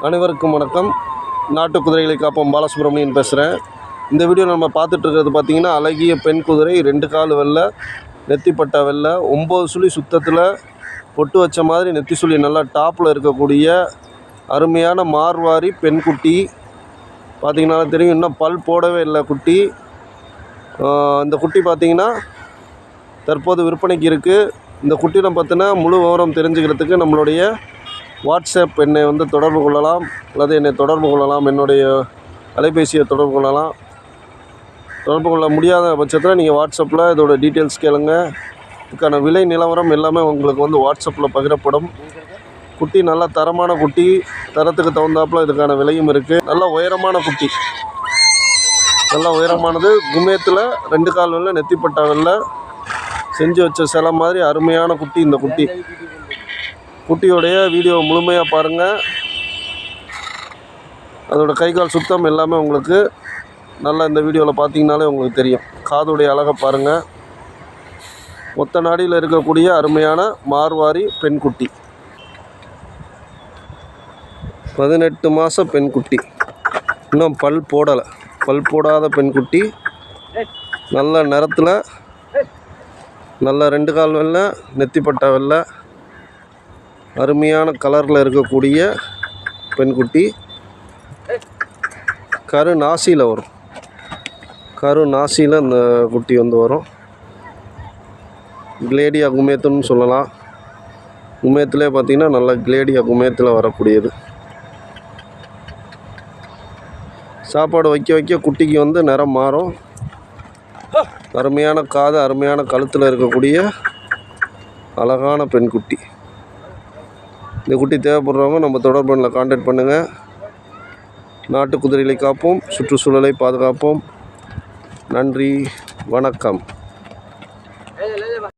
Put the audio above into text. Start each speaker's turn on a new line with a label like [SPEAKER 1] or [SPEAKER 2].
[SPEAKER 1] அனைவருக்கும் வணக்கம். நாட்டு குதிரைகளை காப்போம் பாலசுப்ரமணியன் பேசுகிறேன். இந்த வீடியோ நம்ம பார்த்துட்ருக்கிறது பார்த்திங்கன்னா அழகிய பெண் குதிரை, 2 கால் வெள்ளை, நெத்திப்பட்டா வெள்ளை, 9 சுழி சுத்தத்தில் பொட்டு வச்ச மாதிரி நெத்தி சுழி நல்லா டாப்பில் இருக்கக்கூடிய அருமையான மார்வாரி பெண் குட்டி. பார்த்திங்கன்னா தெரியும், இன்னும் பல் போடவே இல்லை குட்டி. இந்த குட்டி பார்த்திங்கன்னா தற்போது விற்பனைக்கு இருக்குது. இந்த குட்டியை பற்றின முழு விவரம் தெரிஞ்சுக்கிறதுக்கு நம்மளுடைய வாட்ஸ்அப் என்னை தொடர்பு கொள்ளலாம், அல்லது என்னை தொடர்பு கொள்ளலாம், என்னுடைய அலைபேசியை தொடர்பு கொள்ளலாம். தொடர்பு கொள்ள முடியாத பட்சத்தில் நீங்கள் வாட்ஸ்அப்பில் இதோட டீட்டெயில்ஸ் கேளுங்க. இதுக்கான விலை நிலவரம் எல்லாமே உங்களுக்கு வாட்ஸ்அப்பில் பகிரப்படும். குட்டி நல்ல தரமான குட்டி, தரத்துக்கு தகுந்தாப்பில் இதுக்கான விலையும் இருக்குது. நல்ல உயரமான குட்டி, நல்ல உயரமானது. குமேத்தில் 2 கால் வெள்ளை, நெத்திப்பட்டா வெள்ளை, செஞ்சு வச்ச சிலை மாதிரி அருமையான குட்டி. இந்த குட்டியோடைய வீடியோ முழுமையாக பாருங்கள். அதோட கை கால் சுத்தம் எல்லாமே உங்களுக்கு நல்லா இந்த வீடியோவில் பார்த்தீங்கனாலே உங்களுக்கு தெரியும். காதுடைய அழகை பாருங்கள். மொத்த நாடியில் இருக்கக்கூடிய அருமையான மார்வாரி பெண் குட்டி, 18 மாத பெண் குட்டி, இன்னும் பல் போடலை, பல் போடாத பெண் குட்டி. நல்ல நிறத்தில், நல்ல 2 கால் வெள்ளை, நெத்திப்பட்டா வெள்ளை, அருமையான கலரில் இருக்கக்கூடிய பெண் குட்டி. கரு நாசியில் வரும், கரு நாசியில் இந்த குட்டி வரும். கிளேடியா குமேத்துன்னு சொல்லலாம். குமேத்திலே பார்த்திங்கன்னா நல்ல கிளேடியா குமேத்தில் வரக்கூடியது. சாப்பாடு வைக்க வைக்க குட்டிக்கு நிறம் மாறும். அருமையான காது, அருமையான கழுத்தில் இருக்கக்கூடிய அழகான பெண் குட்டி. இந்த குட்டி தேவைப்படுறவங்க நம்ம தொடர்பு எண்ணில் கான்டாக்ட் பண்ணுங்கள். நாட்டு குதிரைகளை காப்போம், சுற்றுச்சூழலை பாதுகாப்போம். நன்றி, வணக்கம்.